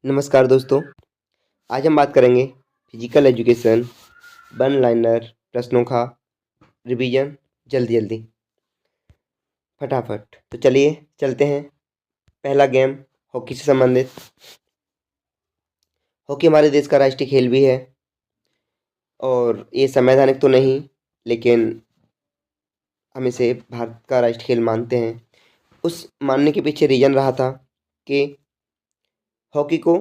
नमस्कार दोस्तों। आज हम बात करेंगे फिजिकल एजुकेशन वन लाइनर प्रश्नों का रिवीजन जल्दी जल्दी फटाफट। तो चलिए चलते हैं। पहला गेम हॉकी से संबंधित। हॉकी हमारे देश का राष्ट्रीय खेल भी है और ये संवैधानिक तो नहीं, लेकिन हम इसे भारत का राष्ट्रीय खेल मानते हैं। उस मानने के पीछे रीजन रहा था कि हॉकी को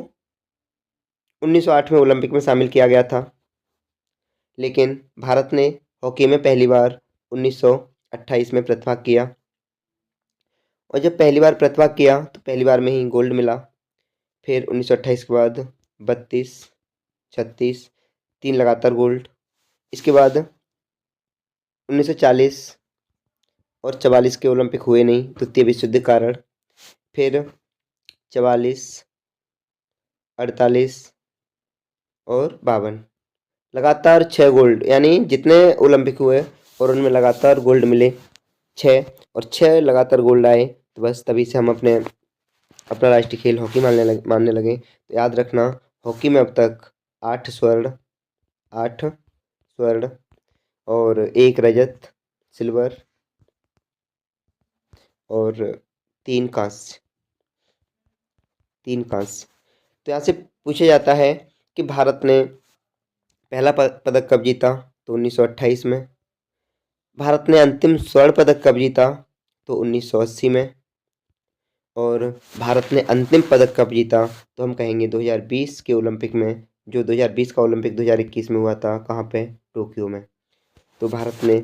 1908 में ओलंपिक में शामिल किया गया था, लेकिन भारत ने हॉकी में पहली बार 1928 में प्रतिभाग किया। और जब पहली बार प्रतिभाग किया तो पहली बार में ही गोल्ड मिला। फिर 1928 के बाद 32, 36, 3 लगातार गोल्ड। इसके बाद 1940 और 44 के ओलंपिक हुए नहीं द्वितीय विश्व युद्ध के कारण। फिर 44, 48 और 52 लगातार 6 गोल्ड, यानी जितने ओलंपिक हुए और उनमें लगातार गोल्ड मिले 6, और 6 लगातार गोल्ड आए। तो बस तभी से हम अपना राष्ट्रीय खेल हॉकी मानने लगे। तो याद रखना, हॉकी में अब तक 8 स्वर्ण और 1 रजत, सिल्वर और 3 कांस्य। तो यहाँ से पूछा जाता है कि भारत ने पहला पदक कब जीता, तो 1928 में। भारत ने अंतिम स्वर्ण पदक कब जीता, तो 1980 में। और भारत ने अंतिम पदक कब जीता, तो हम कहेंगे 2020 के ओलंपिक में। जो 2020 का ओलंपिक 2021 में हुआ था, कहाँ पे, टोक्यो में। तो भारत ने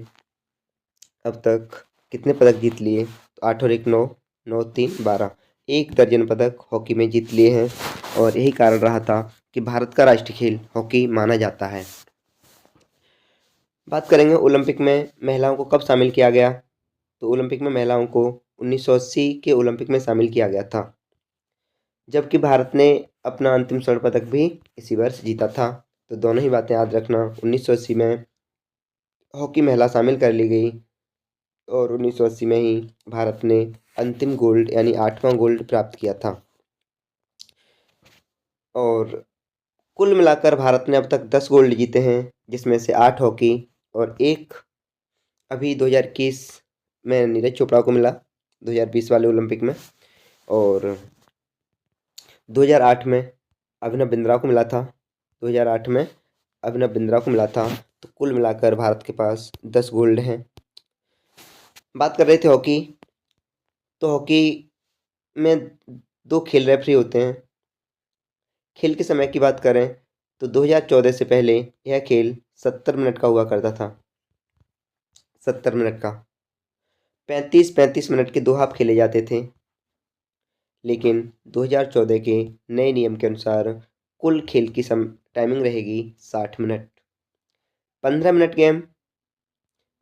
अब तक कितने पदक जीत लिए, तो 8 और 1 9, 9 3 12, 1 दर्जन पदक हॉकी में जीत लिए हैं। और यही कारण रहा था कि भारत का राष्ट्रीय खेल हॉकी माना जाता है। बात करेंगे ओलंपिक में महिलाओं को कब शामिल किया गया, तो ओलंपिक में महिलाओं को 1980 के ओलंपिक में शामिल किया गया था, जबकि भारत ने अपना अंतिम स्वर्ण पदक भी इसी वर्ष जीता था। तो दोनों ही बातें याद रखना, 1980 में हॉकी महिला शामिल कर ली गई और 1980 में ही भारत ने अंतिम गोल्ड यानी 8वां गोल्ड प्राप्त किया था। और कुल मिलाकर भारत ने अब तक 10 गोल्ड जीते हैं, जिसमें से 8 हॉकी और 1 अभी 2021 में नीरज चोपड़ा को मिला, 2020 वाले ओलंपिक में। और 2008 में अभिनव बिंद्रा को मिला था, 2008 में अभिनव बिंद्रा को मिला था। तो कुल मिलाकर भारत के पास 10 गोल्ड हैं। बात कर रहे थे हॉकी, तो हॉकी में 2 खेल रेफरी होते हैं। खेल के समय की बात करें तो 2014 से पहले यह खेल 70 मिनट का हुआ करता था। 70 मिनट का 35-35 मिनट के 2 हाफ खेले जाते थे, लेकिन 2014 के नए नियम के अनुसार कुल खेल की टाइमिंग रहेगी 60 मिनट। 15 मिनट गेम,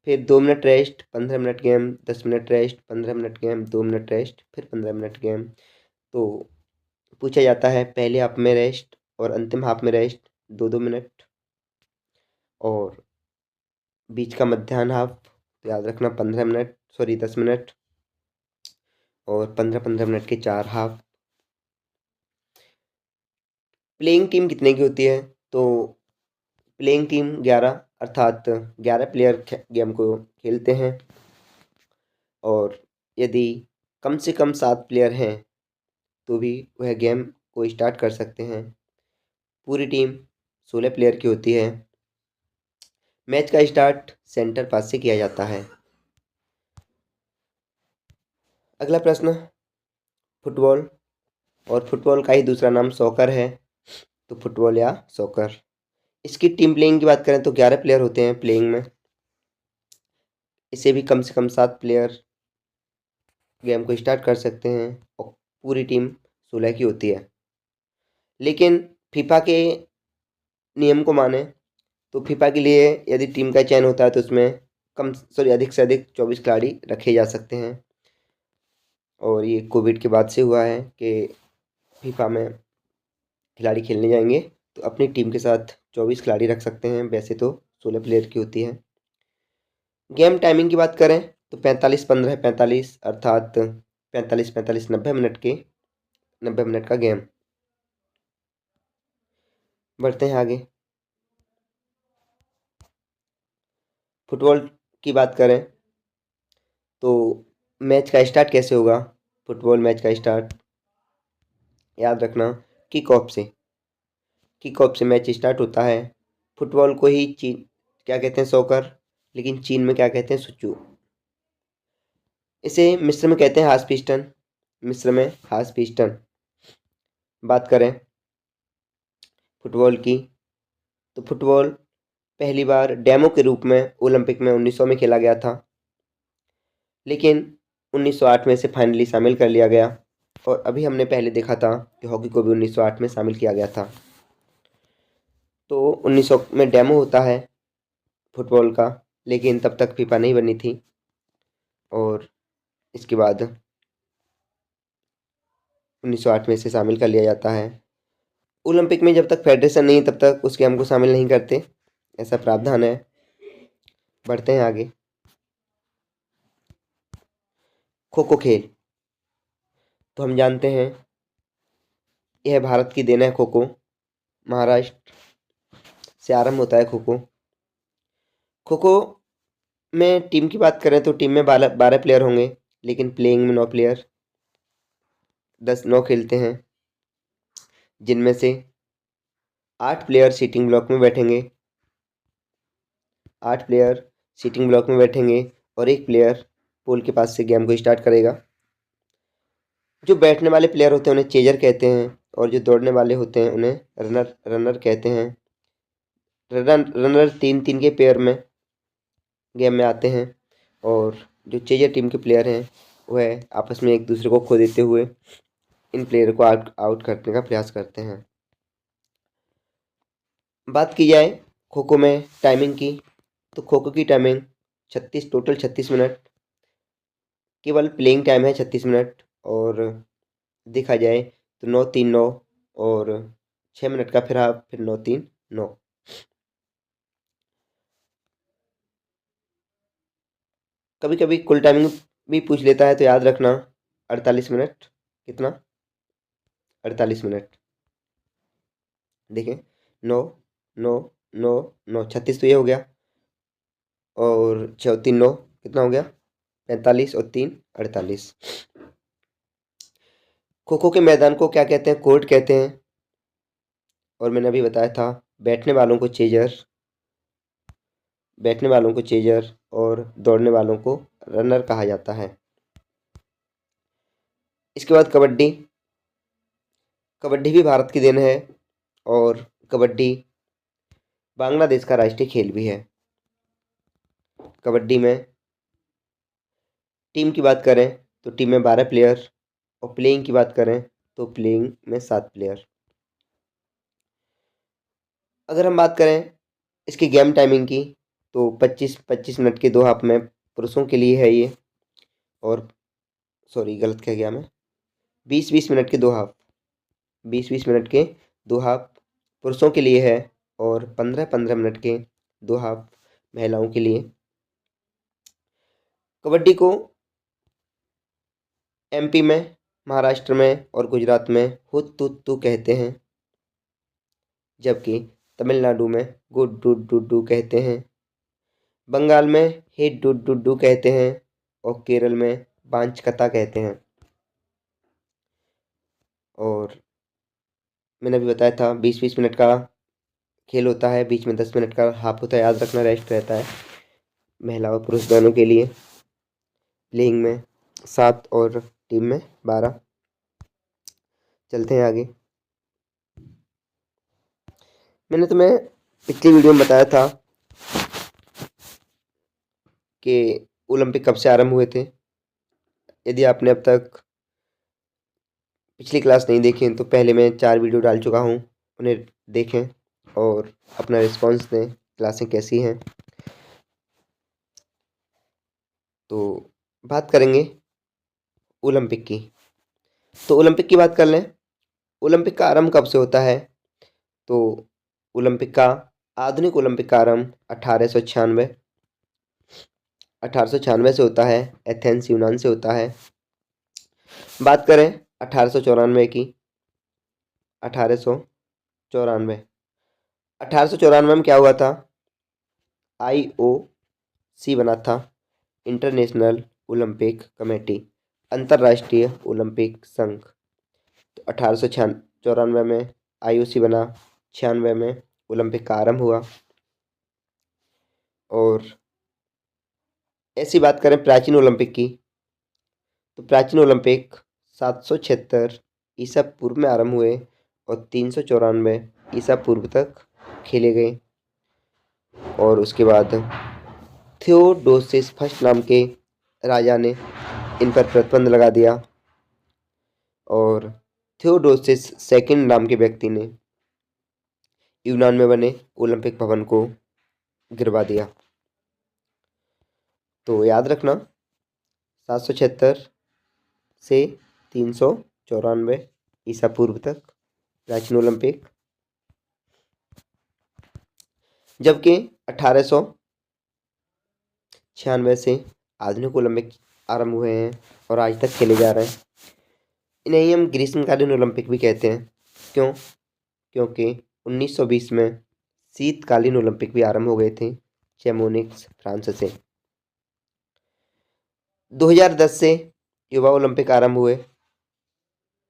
फिर 2 minute rest, 15 minute game, 10 minute rest, 15 minute game, 2 minute rest, फिर 15 मिनट गेम। तो पूछा जाता है पहले हाफ में रेस्ट और अंतिम हाफ में रेस्ट 2-2 मिनट, और बीच का मध्याह्न हाफ तो याद रखना 10 मिनट, और 15-15 मिनट के 4 हाफ। प्लेइंग टीम कितने की होती है, तो प्लेइंग टीम 11, अर्थात 11 प्लेयर गेम को खेलते हैं। और यदि कम से कम 7 प्लेयर हैं तो भी वह गेम को स्टार्ट कर सकते हैं। पूरी टीम 16 प्लेयर की होती है। मैच का स्टार्ट सेंटर पास से किया जाता है। अगला प्रश्न, फुटबॉल, और फुटबॉल का ही दूसरा नाम सॉकर है, तो फुटबॉल या सॉकर। इसकी टीम प्लेइंग की बात करें तो 11 प्लेयर होते हैं प्लेइंग में। इसे भी कम से कम 7 प्लेयर गेम को स्टार्ट कर सकते हैं, और पूरी टीम 16 की होती है। लेकिन फीफा के नियम को माने तो फीफा के लिए यदि टीम का चयन होता है तो उसमें अधिक से अधिक 24 खिलाड़ी रखे जा सकते हैं। और ये कोविड के बाद से हुआ है कि फीफा में खिलाड़ी खेलने जाएंगे तो अपनी टीम के साथ 24 खिलाड़ी रख सकते हैं, वैसे तो 16 प्लेयर की होती है। गेम टाइमिंग की बात करें तो 45-15-45, अर्थात 45-45 90 मिनट का गेम। बढ़ते हैं आगे। फुटबॉल की बात करें तो मैच का स्टार्ट कैसे होगा? फुटबॉल मैच का स्टार्ट याद रखना, किक ऑफ से। किक ऑफ से मैच स्टार्ट होता है। फुटबॉल को ही चीन क्या कहते हैं? सॉकर। लेकिन चीन में क्या कहते हैं? सुचू। इसे मिस्र में कहते हैं हाफ पिस्टन। मिस्र में हाफ पिस्टन। बात करें फुटबॉल की तो फुटबॉल पहली बार डेमो के रूप में ओलंपिक में 1900 में खेला गया था, लेकिन 1908 में इसे फाइनली शामिल कर लिया गया। और अभी हमने पहले देखा था कि हॉकी को भी 1908 में शामिल किया गया था। तो 1900 में डेमो होता है फुटबॉल का, लेकिन तब तक फीफा नहीं बनी थी। और इसके बाद 1908 में इसे शामिल कर लिया जाता है। ओलंपिक में जब तक फेडरेशन नहीं तब तक उस गेम को शामिल नहीं करते, ऐसा प्रावधान है। बढ़ते हैं आगे। खो खो खेल तो हम जानते हैं यह भारत की देन है। खो खो महाराष्ट्र से आरंभ होता है। खो खो खो खो में टीम की बात करें तो टीम में 12 प्लेयर होंगे, लेकिन प्लेइंग में 9 प्लेयर 9 खेलते हैं, जिनमें से 8 प्लेयर सीटिंग ब्लॉक में बैठेंगे। 8 प्लेयर सीटिंग ब्लॉक में बैठेंगे और एक प्लेयर पोल के पास से गेम को स्टार्ट करेगा। जो बैठने वाले प्लेयर होते हैं उन्हें चेजर कहते हैं, और जो दौड़ने वाले होते हैं उन्हें रनर कहते हैं। रनर 3-3 के पेयर में गेम में आते हैं, और जो चेजर टीम के प्लेयर हैं वह आपस में एक दूसरे को खो देते हुए इन प्लेयर को आउट करने का प्रयास करते हैं। बात की जाए खो खो में टाइमिंग की तो खो खो की टाइमिंग 36 मिनट। केवल प्लेइंग टाइम है 36 मिनट, और देखा जाए तो 9-3-9 और 6 मिनट का फिर हाफ, फिर 9-3-9। कभी कभी कुल टाइमिंग भी पूछ लेता है, तो याद रखना 48 मिनट। कितना? 48 मिनट। देखें, 9-9-9-9 36 तो ये हो गया, और 6-3-9 कितना हो गया? 45 और 3 48। खो खो के मैदान को क्या कहते हैं? कोर्ट कहते हैं। और मैंने अभी बताया था बैठने वालों को चेजर, और दौड़ने वालों को रनर कहा जाता है। इसके बाद कबड्डी। कबड्डी भी भारत की देन है, और कबड्डी बांग्लादेश का राष्ट्रीय खेल भी है। कबड्डी में टीम की बात करें तो टीम में 12 प्लेयर, और प्लेइंग की बात करें तो प्लेइंग में 7 प्लेयर। अगर हम बात करें इसकी गेम टाइमिंग की तो 25-25 मिनट के 2 हाफ में पुरुषों के लिए है ये, और सॉरी गलत कह गया मैं, 20-20 मिनट के 2 हाफ, 20-20 मिनट के 2 हाफ पुरुषों के लिए है, और 15-15 मिनट के 2 हाफ महिलाओं के लिए। कबड्डी को एमपी में, महाराष्ट्र में और गुजरात में हुत्तुत्तु कहते हैं, जबकि तमिलनाडु में गुड्डुड्डुड्डू कहते हैं। बंगाल में हिड्डुड्डुड्डू कहते हैं, और केरल में बांचकता कहते हैं। और मैंने अभी बताया था 20-20 मिनट का खेल होता है, बीच में 10 मिनट का हाफ होता है, याद रखना, रेस्ट रहता है महिला और पुरुष दोनों के लिए। प्लेइंग में 7 और टीम में 12। चलते हैं आगे। मैंने तुम्हें पिछली वीडियो में बताया था कि ओलंपिक कब से आरंभ हुए थे। यदि आपने अब तक पिछली क्लास नहीं देखी तो पहले मैं 4 वीडियो डाल चुका हूँ, उन्हें देखें और अपना रिस्पॉन्स दें, क्लासें कैसी हैं। तो बात करेंगे ओलंपिक की। तो ओलंपिक की बात कर लें। ओलंपिक का आरंभ कब से होता है? तो ओलंपिक का आधुनिक ओलंपिक का आरंभ 1896 से होता है, एथेंस यूनान से होता है। बात करें 1894 की, 1894 1894 में क्या हुआ था? IOC बना था, इंटरनेशनल ओलंपिक कमेटी, अंतर्राष्ट्रीय ओलंपिक संघ। तो 1894 में IOC बना, 96 में ओलंपिक का आरंभ हुआ। और ऐसी बात करें प्राचीन ओलंपिक की, तो प्राचीन ओलंपिक 776 ईसा पूर्व में आरंभ हुए और 394 ईसा पूर्व तक खेले गए। और उसके बाद थियोडोसिस फर्स्ट नाम के राजा ने इन पर प्रतिबंध लगा दिया और थियोडोसिस सेकंड नाम के व्यक्ति ने यूनान में बने ओलंपिक भवन को गिरवा दिया। तो याद रखना 776 से 394 ईसा पूर्व तक प्राचीन ओलंपिक, जबकि 1896 से आधुनिक ओलंपिक आरंभ हुए हैं और आज तक खेले जा रहे हैं। इन्हें हम ग्रीष्मकालीन ओलंपिक भी कहते हैं। क्यों? क्योंकि 1920 में शीतकालीन ओलंपिक भी आरंभ हो गए थे चैमोनिक्स फ्रांस से। 2010 से युवा ओलंपिक आरंभ हुए,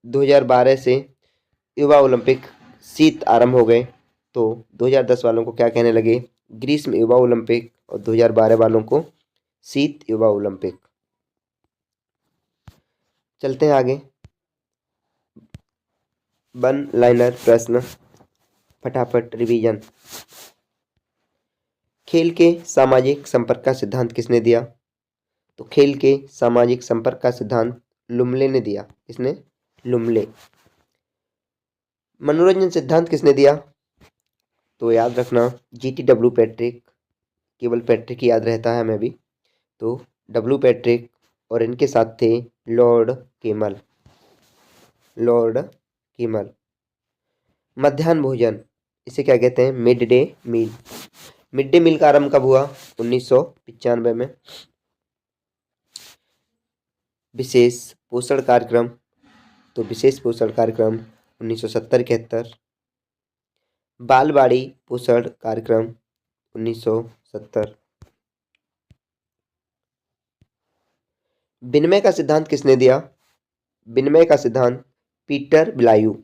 2012 से युवा ओलंपिक शीत आरंभ हो गए। तो 2010 वालों को क्या कहने लगे? ग्रीष्म युवा ओलंपिक, और 2012 वालों को शीत युवा ओलंपिक। चलते हैं आगे। वन लाइनर प्रश्न, फटाफट रिवीजन। खेल के सामाजिक संपर्क का सिद्धांत किसने दिया? तो खेल के सामाजिक संपर्क का सिद्धांत लुमले ने दिया। किसने? लुमले। मनोरंजन सिद्धांत किसने दिया? तो याद रखना GTW पैट्रिक, केवल पैट्रिक याद रहता है हमें भी। तो W पैट्रिक और इनके साथ थे लॉर्ड केमल। Lord camel. मध्याह्न भोजन, इसे क्या कहते हैं? Mid day meal. Mid day meal का आरंभ कब हुआ? 1995 में। विशेष पोषण कार्यक्रम, तो विशेष पोषण कार्यक्रम 1970-71। बालवाड़ी पोषण कार्यक्रम 1970। विनिमय का सिद्धांत किसने दिया? विनिमय का सिद्धांत पीटर ब्लायू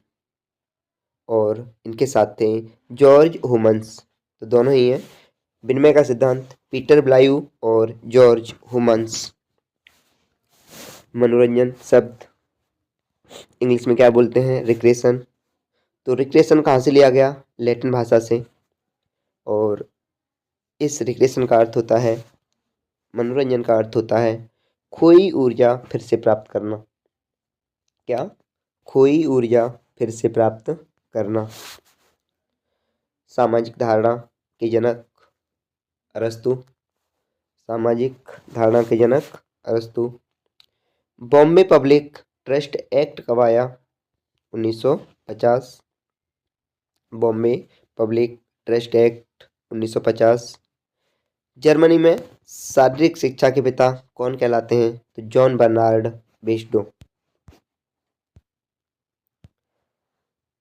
और इनके साथ थे जॉर्ज हुमन्स। तो दोनों ही हैं। विनिमय का सिद्धांत पीटर ब्लायू और जॉर्ज हुमन्स। मनोरंजन शब्द इंग्लिश में क्या बोलते हैं? रिक्रेशन। तो रिक्रेशन कहाँ से लिया गया? लैटिन भाषा से। और इस रिक्रेशन का अर्थ होता है, मनोरंजन का अर्थ होता है खोई ऊर्जा फिर से प्राप्त करना। क्या? खोई ऊर्जा फिर से प्राप्त करना। सामाजिक धारणा के जनक अरस्तु। सामाजिक धारणा के जनक अरस्तु। बॉम्बे पब्लिक ट्रस्ट एक्ट कब आया? 1950। Bombay public trust act 1950। Germany में शारीरिक शिक्षा के पिता कौन कहलाते हैं? तो जॉन बर्नार्ड बेस्डो।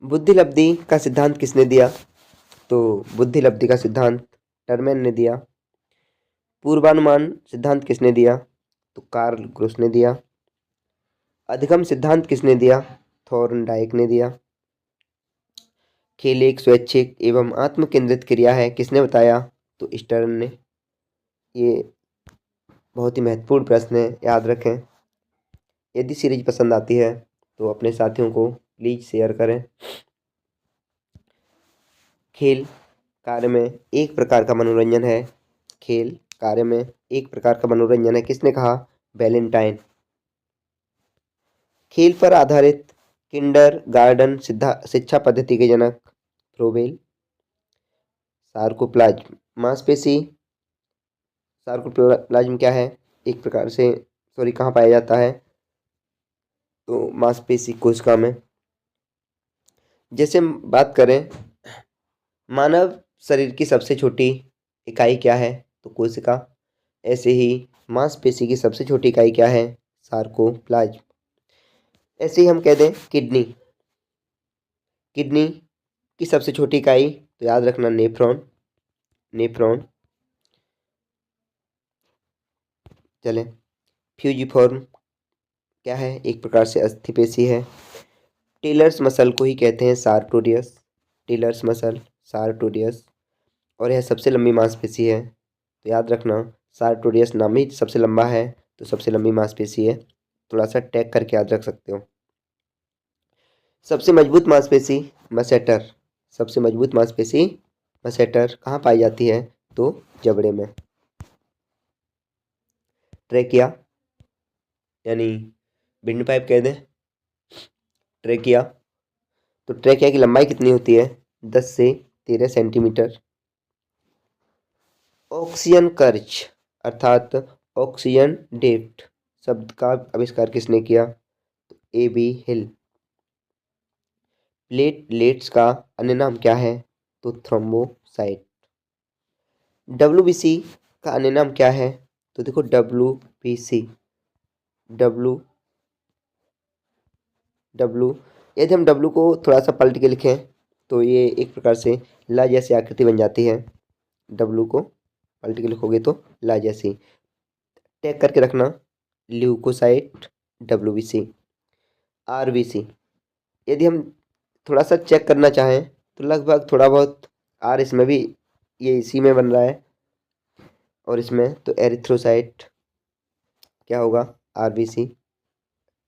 बुद्धि लब्धि का सिद्धांत किसने दिया? तो बुद्धि लब्धि का सिद्धांत टर्मेन ने दिया। पूर्वानुमान सिद्धांत किसने दिया? तो कार्ल ग्रोस ने दिया। अधिगम सिद्धांत किसने दिया? थॉर्नडाइक ने दिया। खेल एक स्वैच्छिक एवं आत्मकेंद्रित क्रिया है, किसने बताया? तो स्टर्न ने। ये बहुत ही महत्वपूर्ण प्रश्न है, याद रखें। यदि सीरीज पसंद आती है तो अपने साथियों को प्लीज शेयर करें। खेल कार्य में एक प्रकार का मनोरंजन है। खेल कार्य में एक प्रकार का मनोरंजन है, किसने कहा? वैलेंटाइन। खेल पर आधारित किंडर गार्डन शिक्षा पद्धति के जनक फ्रोबेल। सार्कोप्लाज्म मांसपेशी। सार्कोप्लाज्म क्या है? एक प्रकार से कहाँ पाया जाता है? तो मांसपेशी कोशिका में। जैसे हम बात करें मानव शरीर की सबसे छोटी इकाई क्या है? तो कोशिका। ऐसे ही मांसपेशी की सबसे छोटी इकाई क्या है? सार्कोप्लाज्म। ऐसे ही हम कह दें किडनी। किडनी की सबसे छोटी इकाई तो याद रखना नेफ्रॉन, नेफ्रॉन। चले, फ्यूजिफॉर्म क्या है? एक प्रकार से अस्थिपेशी है। टेलर्स मसल को ही कहते हैं सारटोरियस, टेलर्स मसल, सारटोरियस। और यह सबसे लंबी मांसपेशी है, तो याद रखना सारटोरियस नाम ही सबसे लंबा है, तो सबसे लंबी मांसपेशी है। थोड़ा सा टैग करके याद रख सकते हो। सबसे मजबूत मांसपेशी मसेटर, सबसे मजबूत मांसपेशी मसेटर कहाँ पाई जाती है? तो जबड़े में। ट्रेकिया यानी विंड पाइप कह दें, ट्रेकिया। तो ट्रेकिया की लंबाई कितनी होती है? 10 से 13 सेंटीमीटर। ऑक्सियन कर्च अर्थात ऑक्सियन डेफ्ट शब्द का आविष्कार किसने किया? A B hill. प्लेटलेट्स का अन्य नाम क्या है? तो थ्रोम्बोसाइट। डब्ल्यूबीसी का अन्य नाम क्या है? तो देखो डब्ल्यूबीसी, डब्ल्यू यदि हम डब्ल्यू को थोड़ा सा पलट के लिखें तो ये एक प्रकार से ला जैसी आकृति बन जाती है। डब्ल्यू को पलट के लिखोगे तो ला जैसी। टैग करके रखना ल्यूकोसाइट, डब्ल्यूबीसी। आरबीसी यदि हम थोड़ा सा चेक करना चाहें तो लगभग थोड़ा बहुत आर इसमें भी, ये इसी में बन रहा है और इसमें, तो एरिथ्रोसाइट क्या होगा? आरबीसी।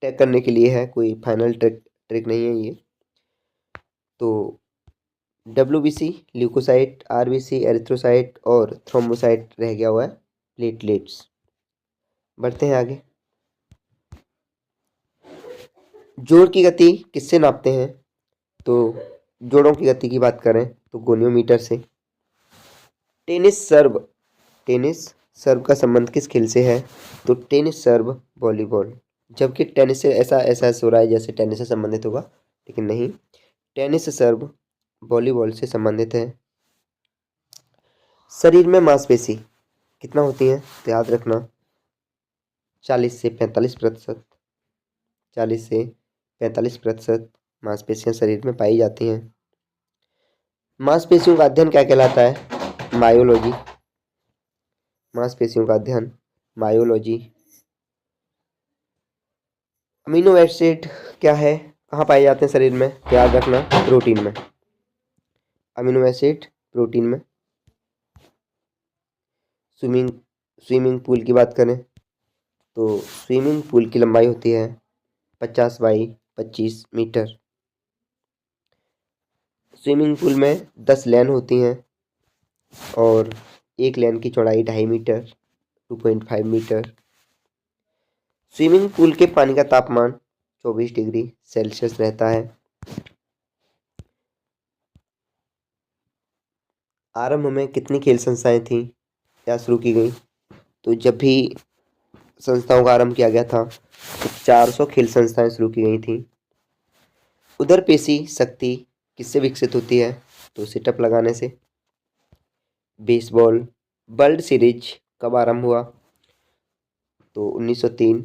टैग करने के लिए है, कोई फाइनल ट्रिक नहीं है ये। तो डब्ल्यूबीसी, ल्यूकोसाइट, आरबीसी, एरिथ्रोसाइट और थ्रोम्बोसाइट रह गया हुआ है प्लेटलेट्स। बढ़ते हैं आगे। जोड़ की गति किससे नापते हैं? तो जोड़ों की गति की बात करें तो गोनियोमीटर से। टेनिस सर्व, टेनिस सर्व का संबंध किस खेल से है? तो टेनिस सर्व वॉलीबॉल। जबकि टेनिस से ऐसा एहसास हो रहा है जैसे टेनिस से संबंधित होगा, लेकिन नहीं, टेनिस सर्व वॉलीबॉल से संबंधित है। शरीर में मांसपेशी कितना होती है? तो याद रखना 40 से 45%, 40 से 45% मांसपेशियां शरीर में पाई जाती हैं। मांसपेशियों का अध्ययन क्या कहलाता है? मायोलॉजी। मांसपेशियों का अध्ययन मायोलॉजी। अमीनो एसिड क्या है? कहाँ पाए जाते हैं शरीर में? तो याद रखना प्रोटीन में। अमीनो एसिड प्रोटीन में। स्विमिंग स्विमिंग पूल की बात करें तो स्विमिंग पूल की लंबाई होती है 50 बाई 25 मीटर। स्विमिंग पूल में 10 लेन होती हैं और एक लेन की चौड़ाई 2.5 मीटर, 2.5 मीटर। स्विमिंग पूल के पानी का तापमान 24 डिग्री सेल्सियस रहता है। आरंभ में कितनी खेल संस्थाएं थीं या शुरू की गई? तो जब भी संस्थाओं का आरंभ किया गया था तो 400 खेल संस्थाएं शुरू की गई थीं। उदर पेशी शक्ति किससे विकसित होती है? तो सिटअप लगाने से। बेसबॉल वर्ल्ड सीरीज कब आरंभ हुआ? तो 1903।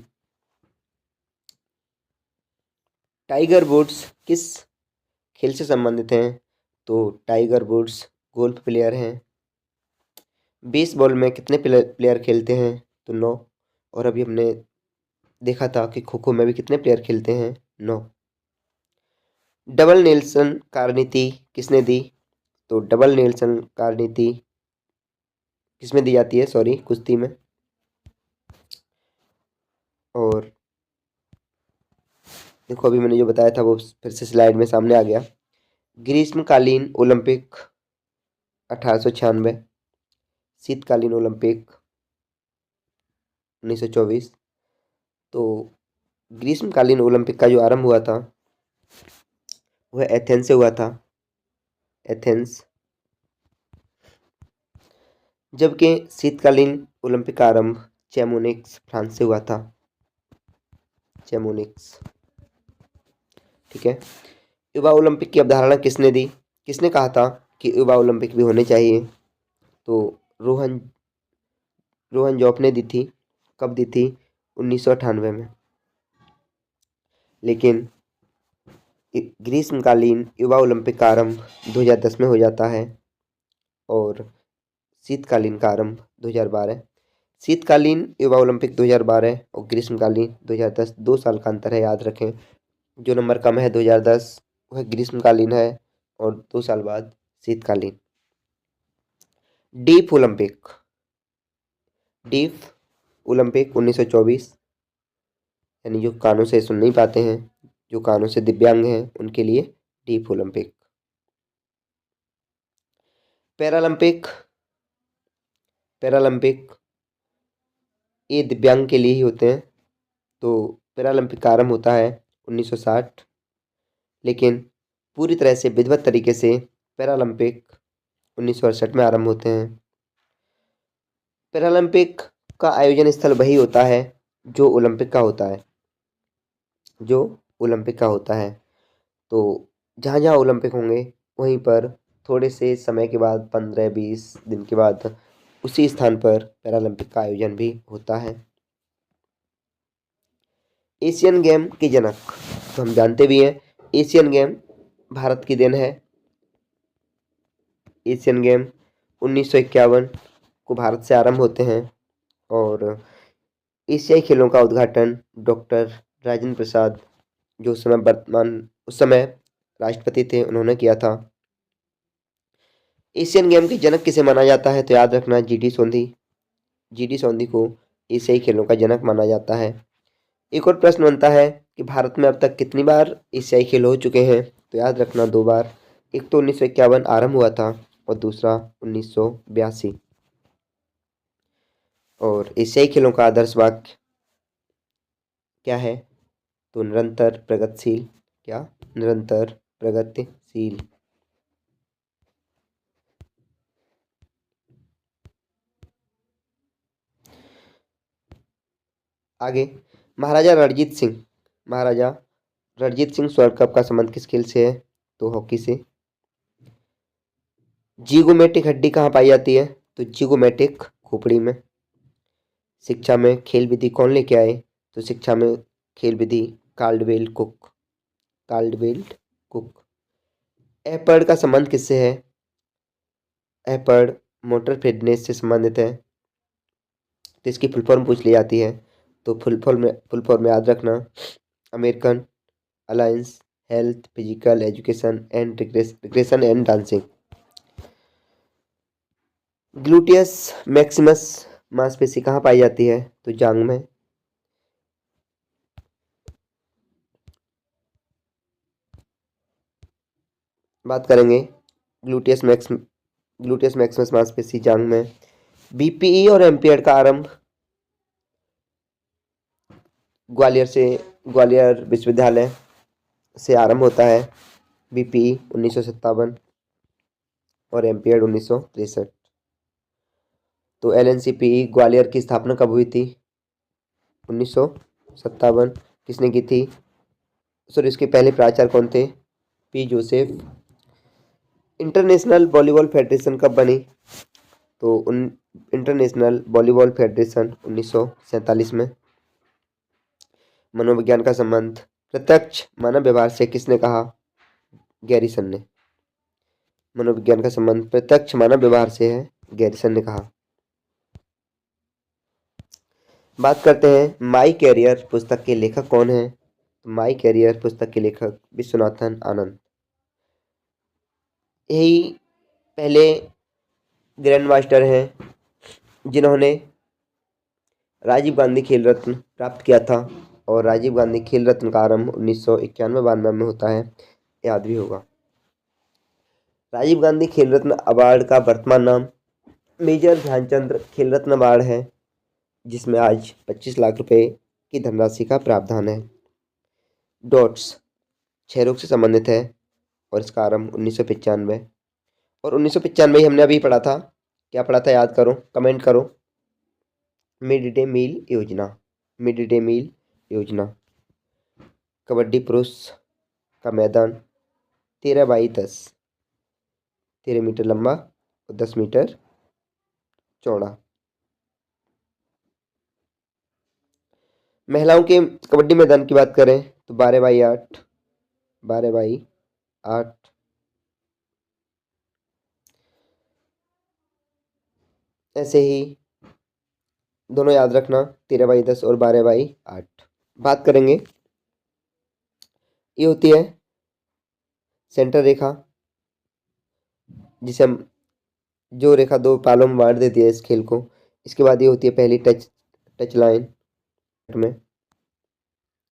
टाइगर वुड्स किस खेल से संबंधित हैं? तो टाइगर वुड्स गोल्फ प्लेयर हैं। बेसबॉल में कितने प्लेयर खेलते हैं? तो 9। और अभी हमने देखा था कि खो खो में भी कितने प्लेयर खेलते हैं? 9। डबल नेल्सन कारनीति किसने दी? तो डबल नेल्सन कारनीति किसमें दी जाती है? सॉरी, कुश्ती में। और देखो अभी मैंने जो बताया था वो फिर से स्लाइड में सामने आ गया। ग्रीष्मकालीन ओलंपिक 1896, शीतकालीन ओलंपिक 1924। तो ग्रीष्मकालीन ओलंपिक का जो आरंभ हुआ था वह एथेंस से हुआ था, एथेंस। जबकि शीतकालीन ओलंपिक का आरंभ चैमोनिक्स फ्रांस से हुआ था, चैमोनिक्स। ठीक है। युवा ओलंपिक की अवधारणा किसने दी? किसने कहा था कि युवा ओलंपिक भी होने चाहिए? तो रोहन रोहन जॉफ ने दी थी। कब दी थी? 1998 में। लेकिन ग्रीष्मकालीन युवा ओलंपिक का आरंभ 2010 में हो जाता है। और शीतकालीन का आरंभ 2012। शीतकालीन युवा ओलंपिक 2012 और ग्रीष्मकालीन 2010, 2 साल का अंतर है, याद रखें। जो नंबर कम है 2010 वह ग्रीष्मकालीन है और 2 साल बाद शीतकालीन। डीफ ओलंपिक 1924, यानी जो कानों से सुन नहीं पाते हैं, जो कानों से दिव्यांग हैं, उनके लिए डीफ ओलंपिक। पैरालंपिक ये दिव्यांग के लिए ही होते हैं। तो पैरालंपिक का आरंभ होता है 1960, लेकिन पूरी तरह से विधिवत तरीके से पैरालंपिक 1968 में आरंभ होते हैं। पैरालंपिक का आयोजन स्थल वही होता है जो ओलंपिक का होता है, तो जहाँ जहाँ ओलंपिक होंगे वहीं पर थोड़े से समय के बाद 15-20 दिन के बाद उसी स्थान पर पैरालंपिक का आयोजन भी होता है। एशियन गेम के जनक तो हम जानते भी हैं, एशियन गेम भारत की देन है। एशियन गेम 1951 को भारत से आरंभ होते हैं और एशियाई खेलों का उद्घाटन डॉक्टर राजेंद्र प्रसाद, जो उस समय राष्ट्रपति थे, उन्होंने किया था। एशियन गेम के जनक किसे माना जाता है, तो याद रखना जीडी सोंधी को एशियाई खेलों का जनक माना जाता है। एक और प्रश्न बनता है कि भारत में अब तक कितनी बार एशियाई खेल हो चुके हैं, तो याद रखना 2 बार। एक तो 1951 आरंभ हुआ था और दूसरा 1982। और एशियाई खेलों का आदर्श वाक्य क्या है, तो निरंतर प्रगतिशील। क्या? निरंतर प्रगतिशील। आगे, महाराजा रणजीत सिंह वर्ल्ड कप का संबंध किस खेल से है, तो हॉकी से। जिगोमेटिक हड्डी कहाँ पाई जाती है, तो जिगोमेटिक खोपड़ी में। शिक्षा में खेल विधि कौन लेके आए, तो शिक्षा में खेल विधि कार्लवेल कुक। एपर्ड का संबंध किससे है, एपर्ड मोटर फिटनेस से संबंधित है। तो इसकी फुल फॉर्म पूछ ली जाती है, तो फुल फॉर्म याद रखना, American alliance health physical education and recreation and dancing. Gluteus Maximus मांसपेशी कहाँ पाई जाती है, तो जांघ में। बात करेंगे ग्लूटियस मैक्सिमस मांसपेशी जांघ में। बीपीई और एम्पियड का आरंभ ग्वालियर विश्वविद्यालय से आरंभ होता है। बीपीई 1957 और एम्पियड 1963। तो एलएनसीपीई ग्वालियर की स्थापना कब हुई थी, 1957। किसने की थी, सॉरी इसके पहले प्राचार्य कौन थे, P Joseph. International volleyball federation कब बनी, तो इंटरनेशनल वॉलीबॉल फेडरेशन 1947 में। मनोविज्ञान का संबंध प्रत्यक्ष मानव व्यवहार से किसने कहा, गैरिसन ने। मनोविज्ञान का संबंध प्रत्यक्ष मानव व्यवहार से है, गैरिसन ने कहा। बात करते हैं माई कैरियर पुस्तक के लेखक कौन है, माई कैरियर पुस्तक के लेखक विश्वनाथन आनंद। यही पहले ग्रैंड मास्टर हैं जिन्होंने राजीव गांधी खेल रत्न प्राप्त किया था, और राजीव गांधी खेल रत्न का आरंभ 1991-92 में होता है, याद भी होगा। राजीव गांधी खेल रत्न अवार्ड का वर्तमान नाम मेजर ध्यानचंद खेल रत्न अवार्ड है, जिसमें आज 25 लाख रुपए की धनराशि का प्रावधान है। डॉट्स क्षय रोग से संबंधित है और इसका आरंभ 1995, और 1995 ही हमने अभी पढ़ा था। क्या पढ़ा था, याद करो, कमेंट करो। मिड डे मील योजना। कबड्डी पुरुष का मैदान 13x10, 13 मीटर लंबा और 10 मीटर चौड़ा। महिलाओं के कबड्डी मैदान की बात करें तो 12x8, 12x8। ऐसे ही दोनों याद रखना, 13/10 और 12/8। बात करेंगे, ये होती है सेंटर रेखा, जिसे हम जो रेखा दो पालों में बांट देती है इस खेल को। इसके बाद ये होती है पहली टच लाइन में